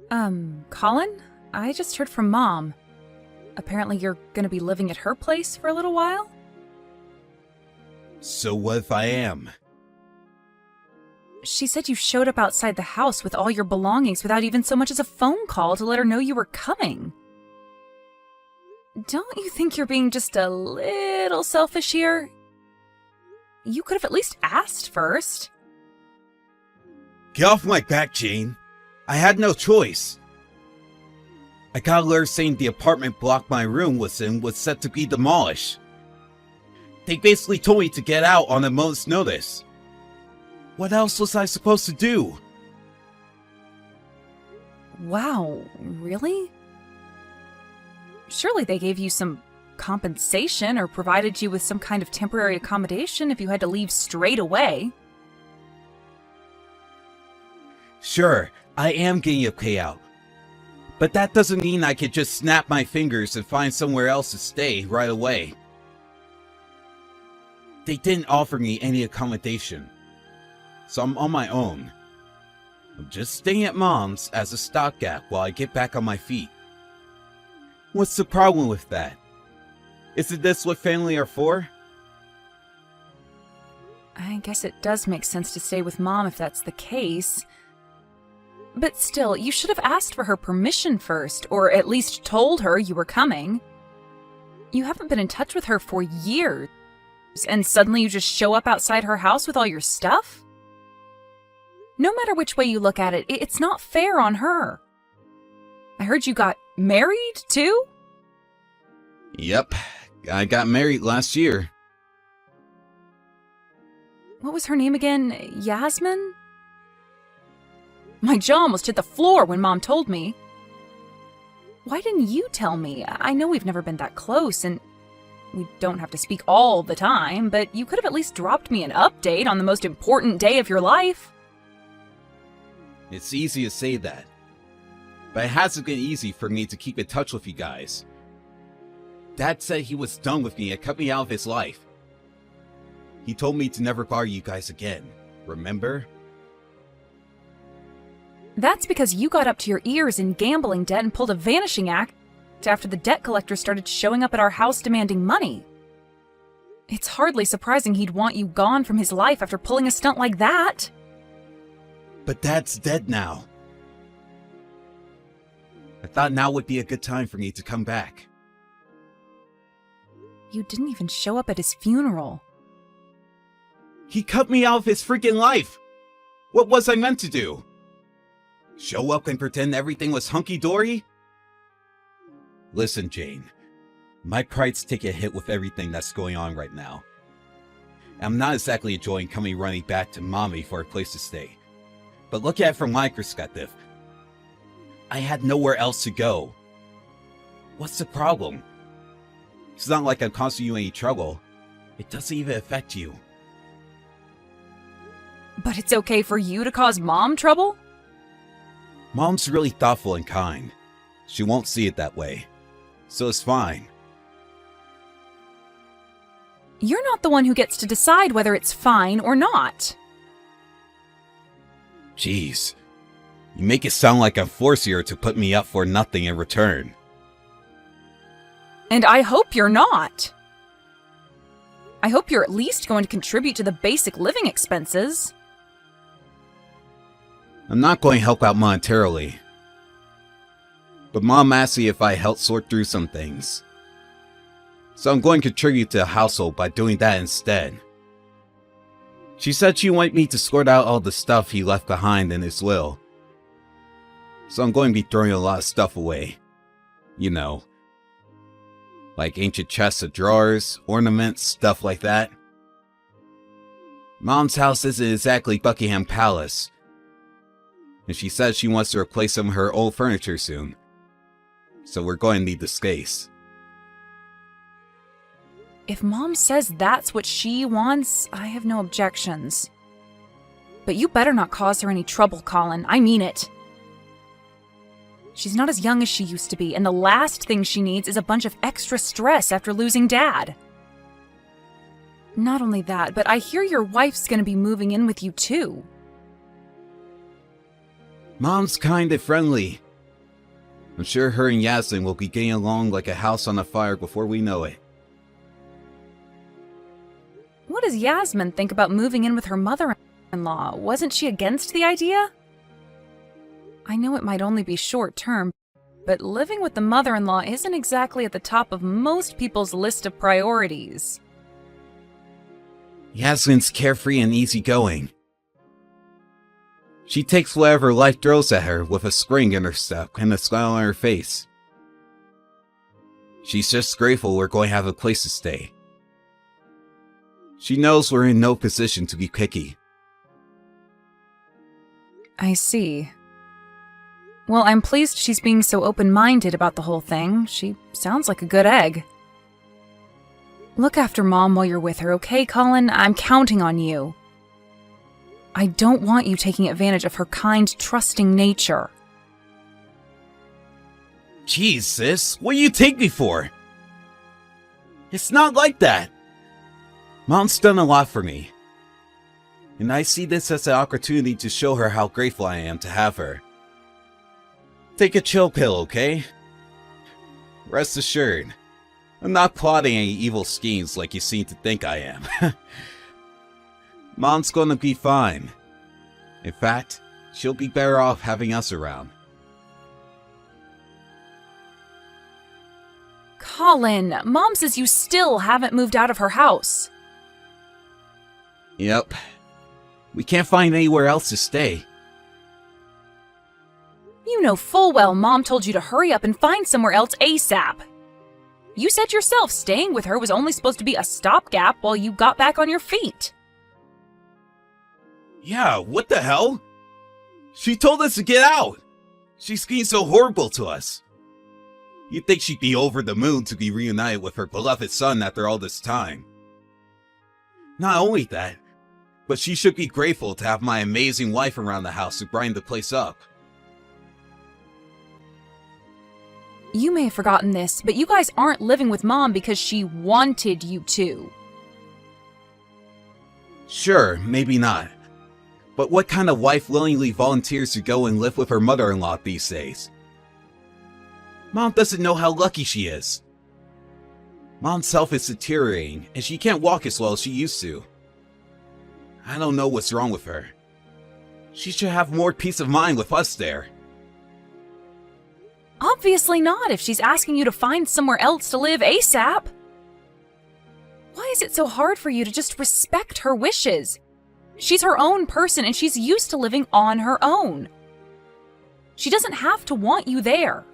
Colin? I just heard from Mom. Apparently you're gonna be living at her place for a little while? So what if I am? She said you showed up outside the house with all your belongings without even so much as a phone call to let her know you were coming. Don't you think you're being just a little selfish here? You could have at least asked first. Get off my back, Jane. I had no choice. I got a letter saying the apartment block my room was in was set to be demolished. They basically told me to get out on a moment's notice. What else was I supposed to do? Wow, really? Surely they gave you some compensation or provided you with some kind of temporary accommodation if you had to leave straight away. Sure, I am getting a payout. But that doesn't mean I could just snap my fingers and find somewhere else to stay right away. They didn't offer me any accommodation, so I'm on my own. I'm just staying at Mom's as a stopgap while I get back on my feet. What's the problem with that? Isn't this what family are for? I guess it does make sense to stay with Mom if that's the case. But still, you should have asked for her permission first, or at least told her you were coming. You haven't been in touch with her for years, and suddenly you just show up outside her house with all your stuff? No matter which way you look at it, it's not fair on her. I heard you got married, too? Yep, I got married last year. What was her name again? Yasmin? My jaw almost hit the floor when Mom told me. Why didn't you tell me? I know we've never been that close, and we don't have to speak all the time, but you could have at least dropped me an update on the most important day of your life. It's easy to say that, but it hasn't been easy for me to keep in touch with you guys. Dad said he was done with me and cut me out of his life. He told me to never bother you guys again, remember? That's because you got up to your ears in gambling debt and pulled a vanishing act after the debt collector started showing up at our house demanding money. It's hardly surprising he'd want you gone from his life after pulling a stunt like that. But Dad's dead now. I thought now would be a good time for me to come back. You didn't even show up at his funeral. He cut me out of his freaking life! What was I meant to do? Show up and pretend everything was hunky-dory? Listen, Jane. My pride's taking a hit with everything that's going on right now. I'm not exactly enjoying coming running back to Mommy for a place to stay. But look at it from my perspective. I had nowhere else to go. What's the problem? It's not like I'm causing you any trouble. It doesn't even affect you. But it's okay for you to cause Mom trouble? Mom's really thoughtful and kind. She won't see it that way. So it's fine. You're not the one who gets to decide whether it's fine or not. Jeez. You make it sound like I'm forcing her to put me up for nothing in return. And I hope you're not. I hope you're at least going to contribute to the basic living expenses. I'm not going to help out monetarily. But Mom asked me if I helped sort through some things. So I'm going to contribute to the household by doing that instead. She said she wanted me to sort out all the stuff he left behind in his will. So I'm going to be throwing a lot of stuff away. You know. Like ancient chests of drawers, ornaments, stuff like that. Mom's house isn't exactly Buckingham Palace. And she says she wants to replace some of her old furniture soon. So we're going to need the space. If Mom says that's what she wants, I have no objections. But you better not cause her any trouble, Colin. I mean it. She's not as young as she used to be, and the last thing she needs is a bunch of extra stress after losing Dad. Not only that, but I hear your wife's gonna be moving in with you too. Mom's kind and friendly. I'm sure her and Yasmin will be getting along like a house on a fire before we know it. What does Yasmin think about moving in with her mother-in-law? Wasn't she against the idea? I know it might only be short-term, but living with the mother-in-law isn't exactly at the top of most people's list of priorities. Yasmin's carefree and easygoing. She takes whatever life throws at her with a spring in her step and a smile on her face. She's just grateful we're going to have a place to stay. She knows we're in no position to be picky. I see. Well, I'm pleased she's being so open-minded about the whole thing. She sounds like a good egg. Look after Mom while you're with her, okay, Colin? I'm counting on you. I don't want you taking advantage of her kind, trusting nature. Jeez, sis, what do you take me for? It's not like that. Mom's done a lot for me. And I see this as an opportunity to show her how grateful I am to have her. Take a chill pill, okay? Rest assured, I'm not plotting any evil schemes like you seem to think I am. Mom's gonna be fine. In fact, she'll be better off having us around. Colin, Mom says you still haven't moved out of her house. Yep. We can't find anywhere else to stay. You know full well Mom told you to hurry up and find somewhere else ASAP. You said yourself staying with her was only supposed to be a stopgap while you got back on your feet. Yeah, what the hell? She told us to get out! She's being so horrible to us. You'd think she'd be over the moon to be reunited with her beloved son after all this time. Not only that, but she should be grateful to have my amazing wife around the house to brighten the place up. You may have forgotten this, but you guys aren't living with Mom because she wanted you to. Sure, maybe not. But what kind of wife willingly volunteers to go and live with her mother-in-law these days? Mom doesn't know how lucky she is. Mom's health is deteriorating, and she can't walk as well as she used to. I don't know what's wrong with her. She should have more peace of mind with us there. Obviously not if she's asking you to find somewhere else to live ASAP. Why is it so hard for you to just respect her wishes? She's her own person and she's used to living on her own. She doesn't have to want you there.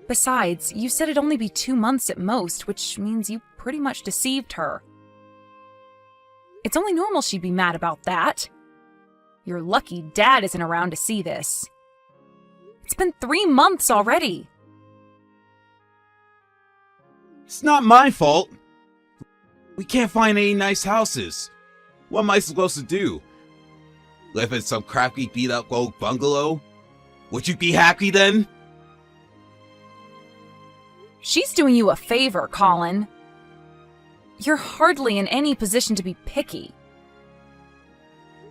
Besides, you said it'd only be 2 months at most, which means you pretty much deceived her. It's only normal she'd be mad about that. You're lucky Dad isn't around to see this. It's been 3 months already. It's not my fault. We can't find any nice houses. What am I supposed to do? Live in some crappy beat-up old bungalow? Would you be happy then? She's doing you a favor, Colin. You're hardly in any position to be picky.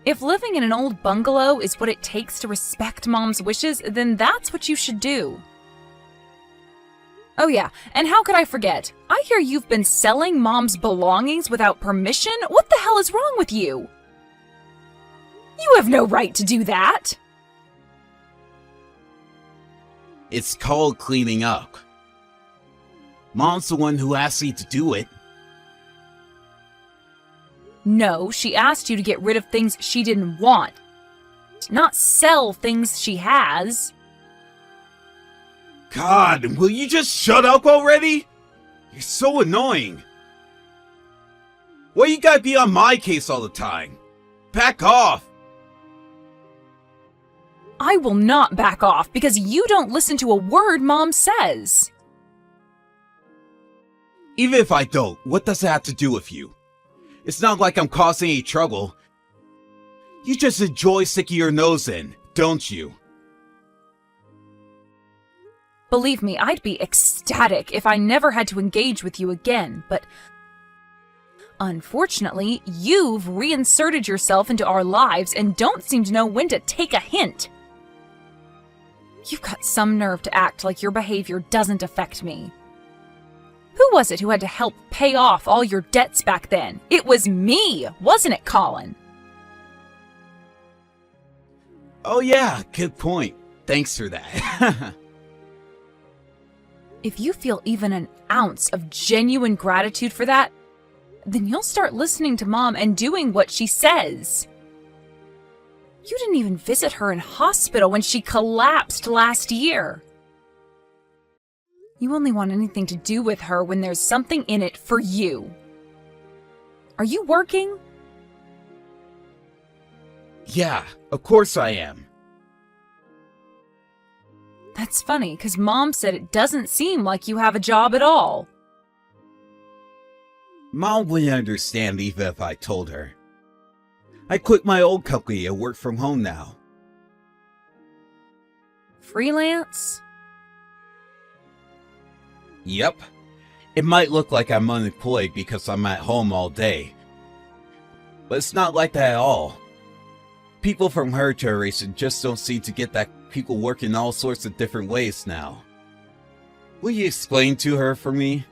If living in an old bungalow is what it takes to respect Mom's wishes, then that's what you should do. Oh yeah, and how could I forget? I hear you've been selling Mom's belongings without permission? What the hell is wrong with you? You have no right to do that! It's called cleaning up. Mom's the one who asked me to do it. No, she asked you to get rid of things she didn't want, not sell things she has. God, will you just shut up already? You're so annoying. Why you gotta be on my case all the time? Back off! I will not back off because you don't listen to a word Mom says. Even if I don't, what does it have to do with you? It's not like I'm causing any trouble. You just enjoy sticking your nose in, don't you? Believe me, I'd be ecstatic if I never had to engage with you again, but unfortunately, you've reinserted yourself into our lives and don't seem to know when to take a hint. You've got some nerve to act like your behavior doesn't affect me. Who was it who had to help pay off all your debts back then? It was me, wasn't it, Colin? Oh yeah, good point. Thanks for that. If you feel even an ounce of genuine gratitude for that, then you'll start listening to Mom and doing what she says. You didn't even visit her in hospital when she collapsed last year. You only want anything to do with her when there's something in it for you. Are you working? Yeah, of course I am. That's funny, because Mom said it doesn't seem like you have a job at all. Mom wouldn't understand even if I told her. I quit my old company and work from home now. Freelance? Yep. It might look like I'm unemployed because I'm at home all day. But it's not like that at all. People from her generation just don't seem to get that people work in all sorts of different ways now. Will you explain to her for me?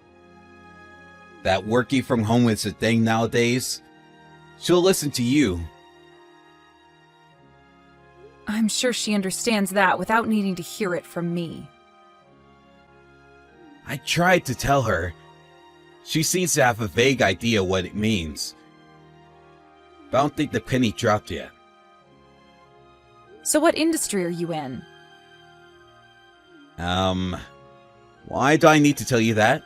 That working from home is a thing nowadays? She'll listen to you. I'm sure she understands that without needing to hear it from me. I tried to tell her. She seems to have a vague idea what it means. But I don't think the penny dropped yet. So what industry are you in? Why do I need to tell you that?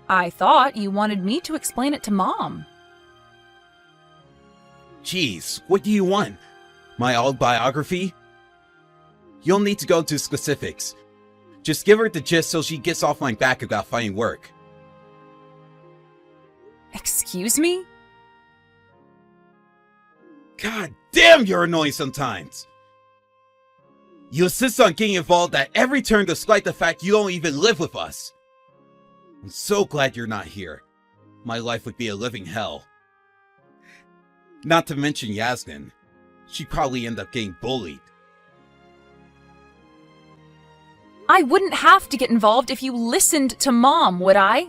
I thought you wanted me to explain it to Mom. Jeez, what do you want? My autobiography? You'll need to go into specifics. Just give her the gist so she gets off my back about finding work. Excuse me? God damn, you're annoying sometimes. You insist on getting involved at every turn despite the fact you don't even live with us. I'm so glad you're not here. My life would be a living hell. Not to mention Yasmin. She'd probably end up getting bullied. I wouldn't have to get involved if you listened to Mom, would I?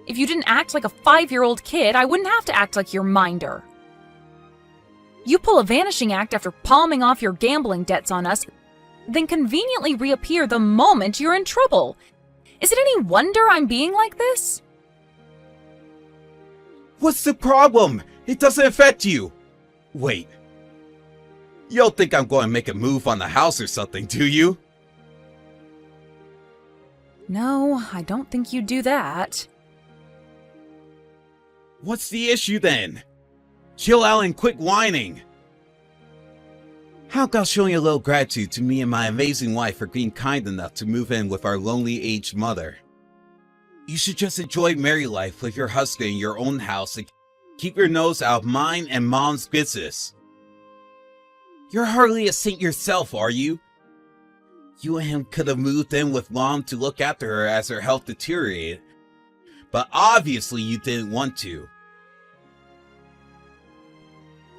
If you didn't act like a 5-year-old kid, I wouldn't have to act like your minder. You pull a vanishing act after palming off your gambling debts on us, then conveniently reappear the moment you're in trouble. Is it any wonder I'm being like this? What's the problem? It doesn't affect you. Wait. You don't think I'm going to make a move on the house or something, do you? No, I don't think you'd do that. What's the issue then? Chill out and quit whining. How about showing a little gratitude to me and my amazing wife for being kind enough to move in with our lonely aged mother? You should just enjoy married life with your husband in your own house and keep your nose out of mine and Mom's business. You're hardly a saint yourself, are you? You and him could have moved in with Mom to look after her as her health deteriorated, but obviously you didn't want to.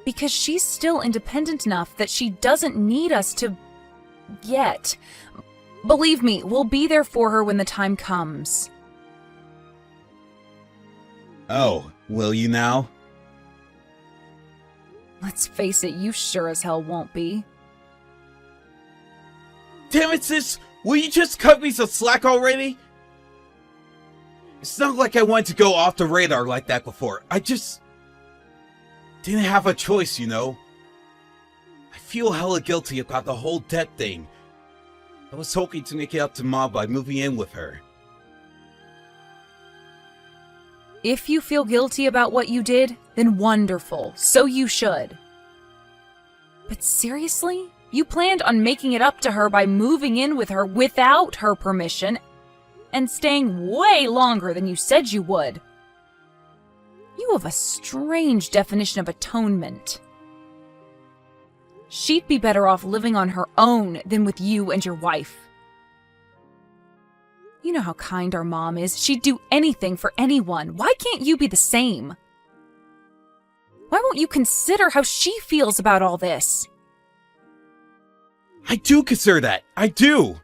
Because she's still independent enough that she doesn't need us to... yet. Believe me, we'll be there for her when the time comes. Oh, will you now? Let's face it, you sure as hell won't be. Damn it, sis! Will you just cut me some slack already? It's not like I wanted to go off the radar like that before. I just... didn't have a choice, you know? I feel hella guilty about the whole debt thing. I was hoping to make it up to Mom by moving in with her. If you feel guilty about what you did, then wonderful. So you should. But seriously? You planned on making it up to her by moving in with her without her permission and staying way longer than you said you would. You have a strange definition of atonement. She'd be better off living on her own than with you and your wife. You know how kind our mom is. She'd do anything for anyone. Why can't you be the same? Why won't you consider how she feels about all this? I do consider that. I do.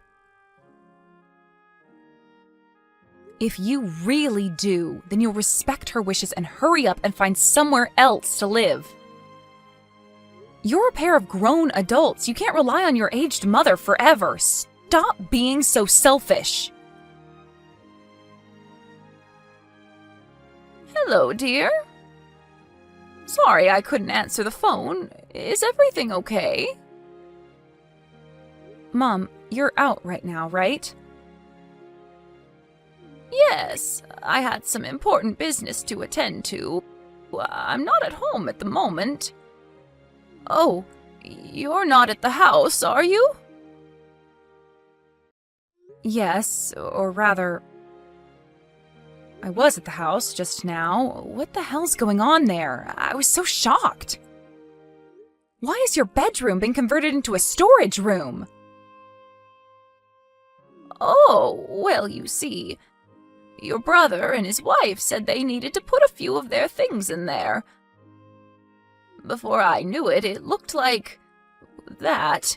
If you really do, then you'll respect her wishes and hurry up and find somewhere else to live. You're a pair of grown adults. You can't rely on your aged mother forever. Stop being so selfish. Hello, dear. Sorry I couldn't answer the phone. Is everything okay? Mom, you're out right now, right? Yes, I had some important business to attend to. I'm not at home at the moment. Oh, you're not at the house, are you? Yes, or rather, I was at the house just now. What the hell's going on there? I was so shocked. Why has your bedroom been converted into a storage room? Oh, well, you see, your brother and his wife said they needed to put a few of their things in there. Before I knew it, it looked like that.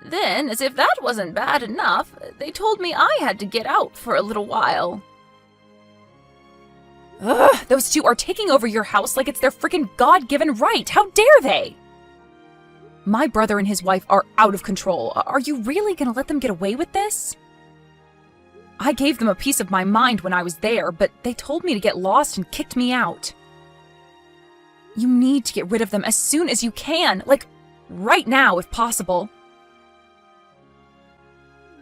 Then, as if that wasn't bad enough, they told me I had to get out for a little while. Ugh, those two are taking over your house like it's their freaking God-given right. How dare they? My brother and his wife are out of control. Are you really gonna let them get away with this? I gave them a piece of my mind when I was there, but they told me to get lost and kicked me out. You need to get rid of them as soon as you can, like right now if possible.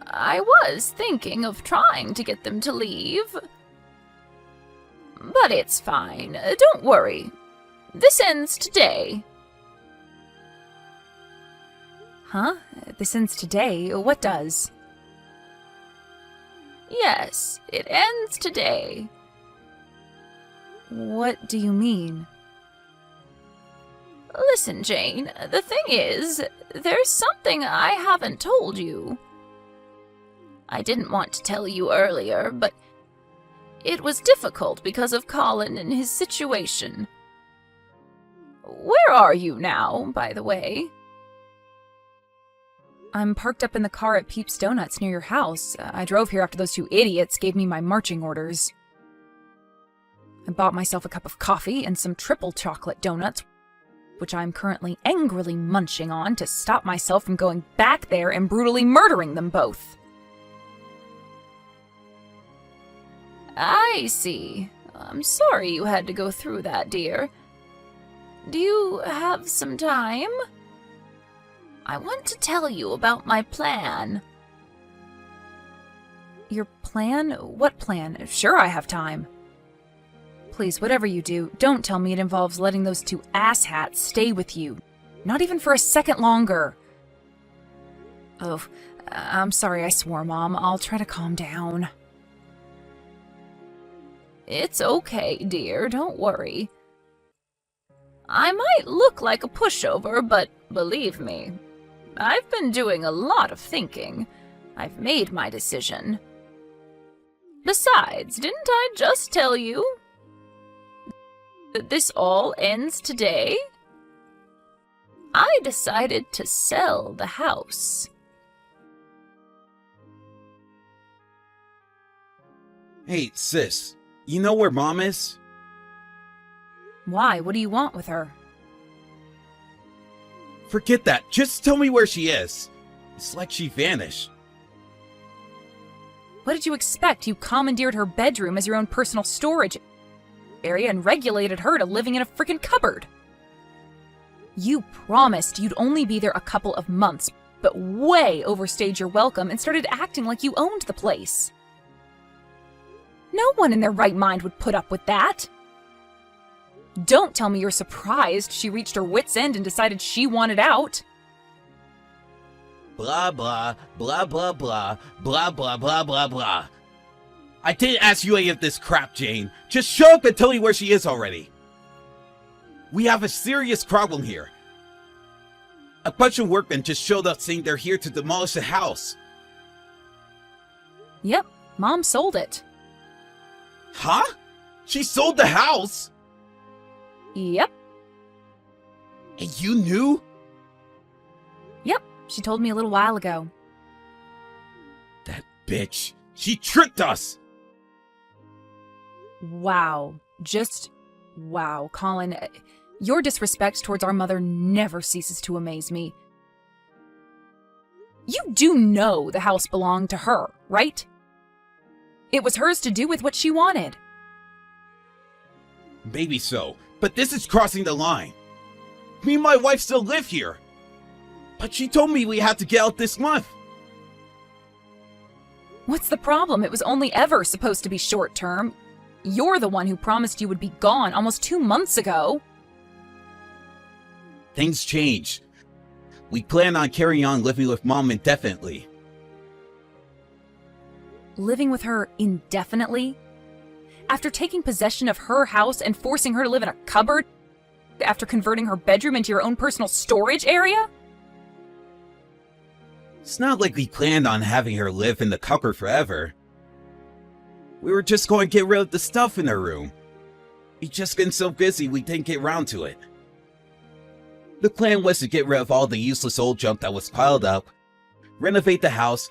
I was thinking of trying to get them to leave. But it's fine. Don't worry. This ends today. Huh? This ends today? What does? Yes, it ends today. What do you mean? Listen, Jane, the thing is, there's something I haven't told you. I didn't want to tell you earlier, but it was difficult because of Colin and his situation. Where are you now, by the way? I'm parked up in the car at Peeps Donuts near your house. I drove here after those two idiots gave me my marching orders. I bought myself a cup of coffee and some triple chocolate donuts, which I'm currently angrily munching on to stop myself from going back there and brutally murdering them both. I see. I'm sorry you had to go through that, dear. Do you have some time? I want to tell you about my plan. Your plan? What plan? Sure, I have time. Please, whatever you do, don't tell me it involves letting those two asshats stay with you. Not even for a second longer. Oh, I'm sorry I swore, Mom. I'll try to calm down. It's okay, dear. Don't worry. I might look like a pushover, but believe me, I've been doing a lot of thinking. I've made my decision. Besides, didn't I just tell you that this all ends today? I decided to sell the house. Hey, sis, you know where Mom is? Why? What do you want with her? Forget that. Just tell me where she is. It's like she vanished. What did you expect? You commandeered her bedroom as your own personal storage area and regulated her to living in a freaking cupboard. You promised you'd only be there a couple of months, but way overstayed your welcome and started acting like you owned the place. No one in their right mind would put up with that. Don't tell me you're surprised she reached her wit's end and decided she wanted out. Blah, blah, blah, blah, blah, blah, blah, blah, blah, blah. I didn't ask you any of this crap, Jane. Just show up and tell me where she is already. We have a serious problem here. A bunch of workmen just showed up saying they're here to demolish the house. Yep, Mom sold it. Huh? She sold the house? Yep. And you knew? Yep, She told me a little while ago. That bitch. She tricked us! Wow. Just wow, Colin. Your disrespect towards our mother never ceases to amaze me. You do know the house belonged to her, right? It was hers to do with what she wanted. Maybe so, but this is crossing the line. Me and my wife still live here. But she told me we had to get out this month. What's the problem? It was only ever supposed to be short term. You're the one who promised you would be gone almost 2 months ago. Things change. We plan on carrying on living with Mom indefinitely. Living with her indefinitely? After taking possession of her house and forcing her to live in a cupboard? After converting her bedroom into your own personal storage area? It's not like we planned on having her live in the cupboard forever. We were just going to get rid of the stuff in her room. We'd just been so busy we didn't get around to it. The plan was to get rid of all the useless old junk that was piled up, renovate the house,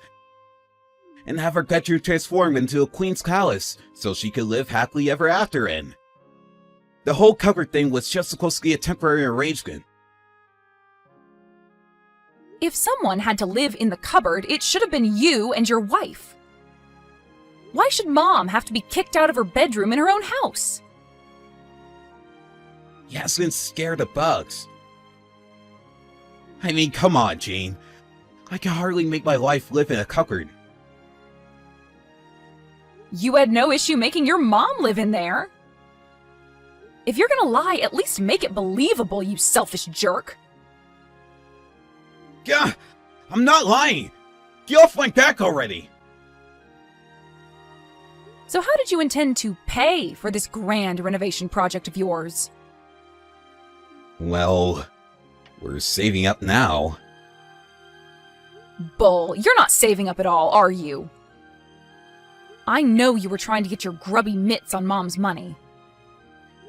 and have her bedroom transformed into a queen's palace so she could live happily ever after in. The whole cupboard thing was just supposed to be a temporary arrangement. If someone had to live in the cupboard, it should have been you and your wife. Why should Mom have to be kicked out of her bedroom in her own house? Yasmin's scared of bugs. I mean, come on, Jane. I can hardly make my wife live in a cupboard. You had no issue making your mom live in there. If you're gonna lie, at least make it believable, you selfish jerk. Gah! I'm not lying! Get off my back already! So how did you intend to pay for this grand renovation project of yours? Well, we're saving up now. Bull, you're not saving up at all, are you? I know you were trying to get your grubby mitts on Mom's money.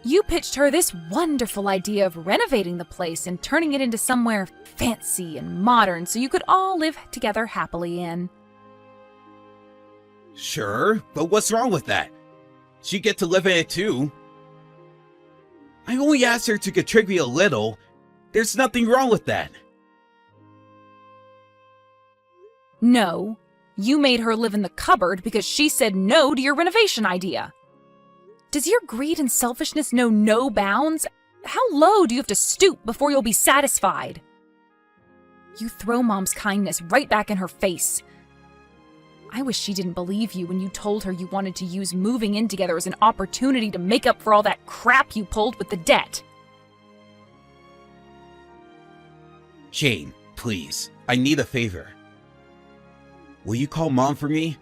You pitched her this wonderful idea of renovating the place and turning it into somewhere fancy and modern so you could all live together happily in. Sure, but what's wrong with that? She get to live in it too. I only asked her to contribute a little. There's nothing wrong with that. No, you made her live in the cupboard because she said no to your renovation idea. Does your greed and selfishness know no bounds? How low do you have to stoop before you'll be satisfied? You throw Mom's kindness right back in her face. I wish she didn't believe you when you told her you wanted to use moving in together as an opportunity to make up for all that crap you pulled with the debt. Jane, please, I need a favor. Will you call Mom for me?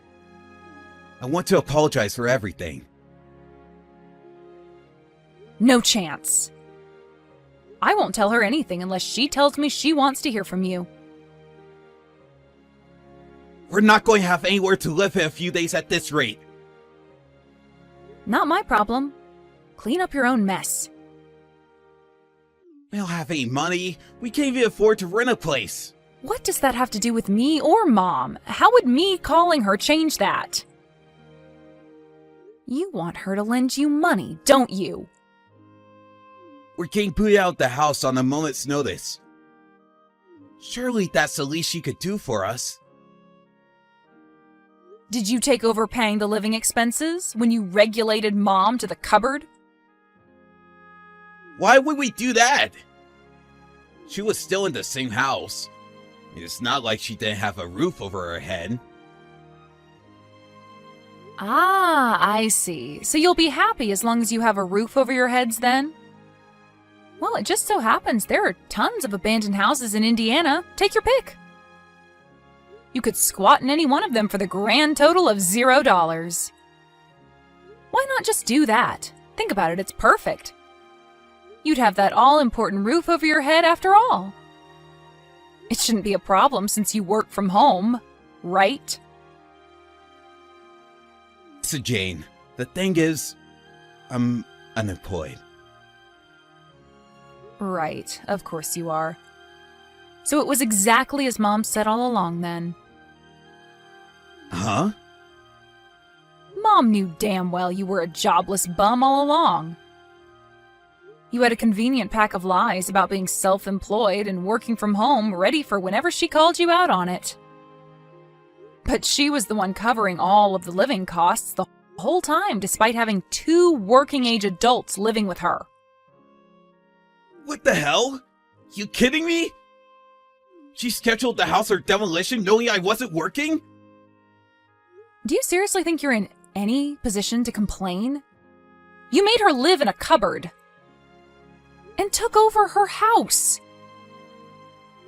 I want to apologize for everything. No chance. I won't tell her anything unless she tells me she wants to hear from you. We're not going to have anywhere to live in a few days at this rate. Not my problem. Clean up your own mess. We don't have any money. We can't even afford to rent a place. What does that have to do with me or Mom? How would me calling her change that? You want her to lend you money, don't you? We're getting booted out of the house on a moment's notice. Surely that's the least she could do for us. Did you take over paying the living expenses when you regulated Mom to the cupboard? Why would we do that? She was still in the same house. It's not like she didn't have a roof over her head. Ah, I see. So you'll be happy as long as you have a roof over your heads then? Well, it just so happens there are tons of abandoned houses in Indiana. Take your pick. You could squat in any one of them for the grand total of $0. Why not just do that? Think about it, it's perfect. You'd have that all-important roof over your head after all. It shouldn't be a problem since you work from home, right? So Jane, the thing is, I'm unemployed. Right, of course you are. So it was exactly as Mom said all along then. Huh? Mom knew damn well you were a jobless bum all along. You had a convenient pack of lies about being self-employed and working from home, ready for whenever she called you out on it. But she was the one covering all of the living costs the whole time, despite having 2 working-age adults living with her. What the hell? You kidding me? She scheduled the house for demolition knowing I wasn't working? Do you seriously think you're in any position to complain? You made her live in a cupboard and took over her house.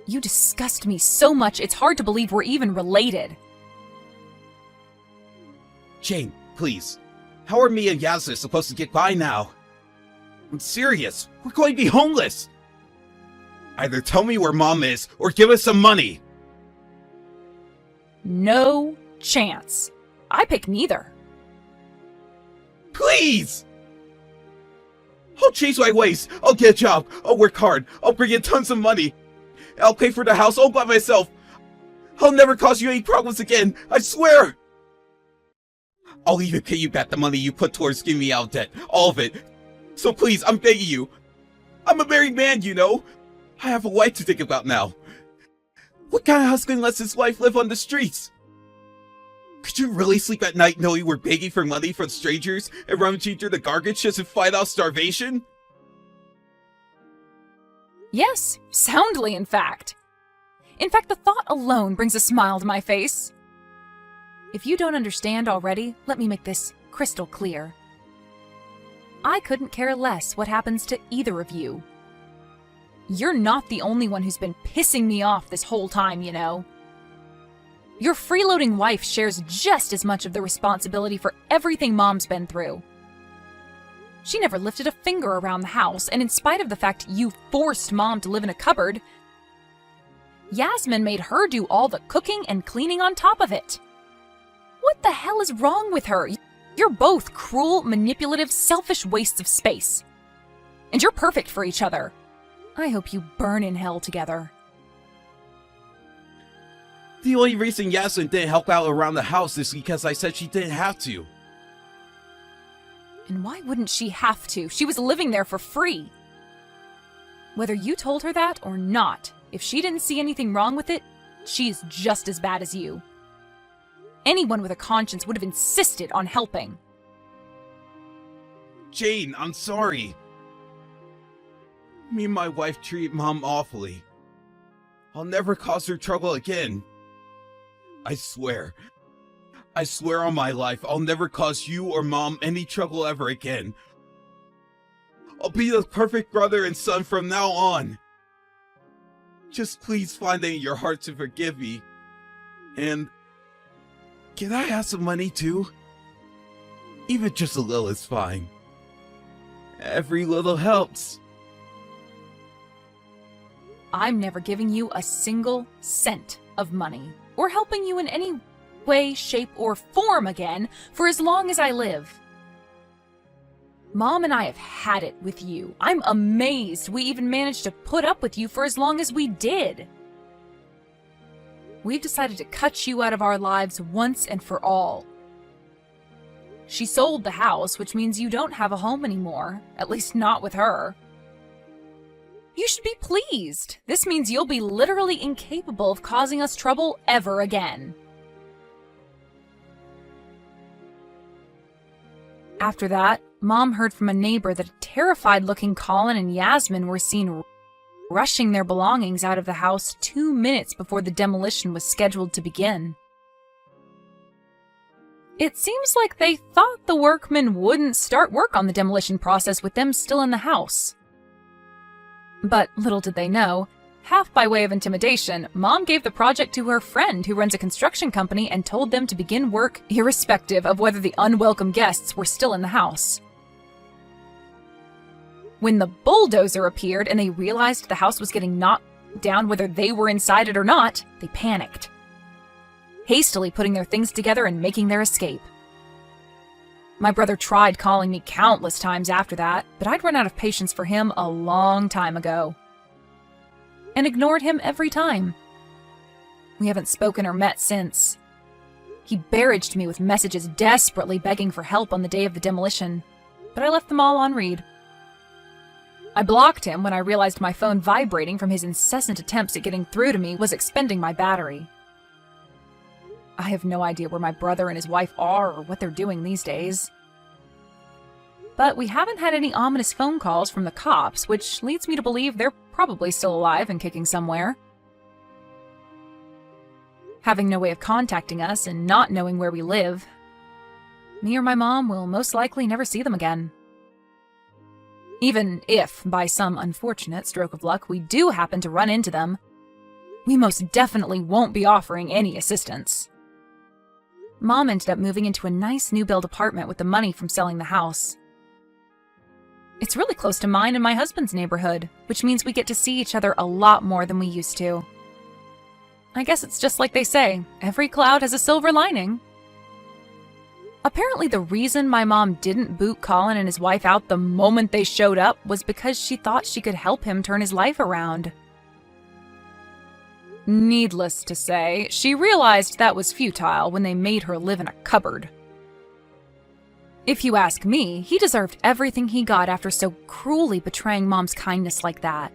You disgust me so much it's hard to believe we're even related. Jane, please. How are me and Yasna supposed to get by now? I'm serious. We're going to be homeless. Either tell me where Mom is or give us some money. No chance. I pick neither. Please! I'll change my ways. I'll get a job. I'll work hard. I'll bring in tons of money. I'll pay for the house all by myself. I'll never cause you any problems again. I swear. I'll even pay you back the money you put towards getting me out of debt. All of it. So please, I'm begging you. I'm a married man, you know. I have a wife to think about now. What kind of husband lets his wife live on the streets? Could you really sleep at night knowing we're begging for money from strangers and rummaging through the garbage just to fight off starvation? Yes, soundly, in fact. In fact, the thought alone brings a smile to my face. If you don't understand already, let me make this crystal clear. I couldn't care less what happens to either of you. You're not the only one who's been pissing me off this whole time, you know. Your freeloading wife shares just as much of the responsibility for everything Mom's been through. She never lifted a finger around the house, and in spite of the fact you forced Mom to live in a cupboard, Yasmin made her do all the cooking and cleaning on top of it. What the hell is wrong with her? You're both cruel, manipulative, selfish wastes of space. And you're perfect for each other. I hope you burn in hell together. The only reason Yasmin didn't help out around the house is because I said she didn't have to. And why wouldn't she have to? She was living there for free. Whether you told her that or not, if she didn't see anything wrong with it, she's just as bad as you. Anyone with a conscience would have insisted on helping. Jane, I'm sorry. Me and my wife treat Mom awfully. I'll never cause her trouble again. I swear on my life, I'll never cause you or Mom any trouble ever again. I'll be the perfect brother and son from now on. Just please find it in your heart to forgive me. And can I have some money too? Even just a little is fine. Every little helps. I'm never giving you a single cent of money, or helping you in any way, shape, or form again for as long as I live. Mom and I have had it with you. I'm amazed we even managed to put up with you for as long as we did. We've decided to cut you out of our lives once and for all. She sold the house, which means you don't have a home anymore, at least not with her. You should be pleased. This means you'll be literally incapable of causing us trouble ever again. After that, Mom heard from a neighbor that a terrified-looking Colin and Yasmin were seen rushing their belongings out of the house 2 minutes before the demolition was scheduled to begin. It seems like they thought the workmen wouldn't start work on the demolition process with them still in the house. But little did they know, half by way of intimidation, Mom gave the project to her friend who runs a construction company and told them to begin work irrespective of whether the unwelcome guests were still in the house. When the bulldozer appeared and they realized the house was getting knocked down whether they were inside it or not, they panicked, hastily putting their things together and making their escape. My brother tried calling me countless times after that, but I'd run out of patience for him a long time ago. and ignored him every time. We haven't spoken or met since. He barraged me with messages desperately begging for help on the day of the demolition, but I left them all on read. I blocked him when I realized my phone vibrating from his incessant attempts at getting through to me was expending my battery. I have no idea where my brother and his wife are or what they're doing these days. But we haven't had any ominous phone calls from the cops, which leads me to believe they're probably still alive and kicking somewhere. Having no way of contacting us and not knowing where we live, me or my mom will most likely never see them again. Even if, by some unfortunate stroke of luck, we do happen to run into them, we most definitely won't be offering any assistance. Mom ended up moving into a nice new-build apartment with the money from selling the house. It's really close to mine and my husband's neighborhood, which means we get to see each other a lot more than we used to. I guess it's just like they say, every cloud has a silver lining. Apparently the reason my mom didn't boot Colin and his wife out the moment they showed up was because she thought she could help him turn his life around. Needless to say, she realized that was futile when they made her live in a cupboard. If you ask me, he deserved everything he got after so cruelly betraying Mom's kindness like that.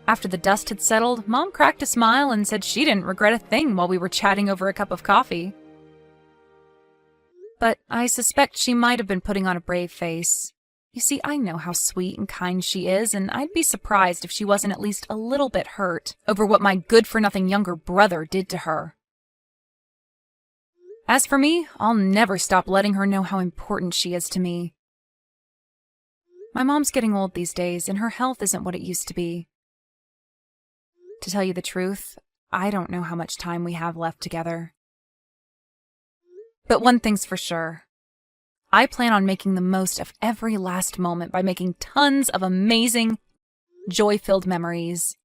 After the dust had settled, Mom cracked a smile and said she didn't regret a thing while we were chatting over a cup of coffee. But I suspect she might have been putting on a brave face. You see, I know how sweet and kind she is, and I'd be surprised if she wasn't at least a little bit hurt over what my good-for-nothing younger brother did to her. As for me, I'll never stop letting her know how important she is to me. My mom's getting old these days, and her health isn't what it used to be. To tell you the truth, I don't know how much time we have left together. But one thing's for sure. I plan on making the most of every last moment by making tons of amazing, joy-filled memories.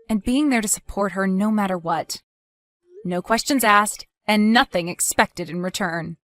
And being there to support her no matter what. No questions asked, and nothing expected in return.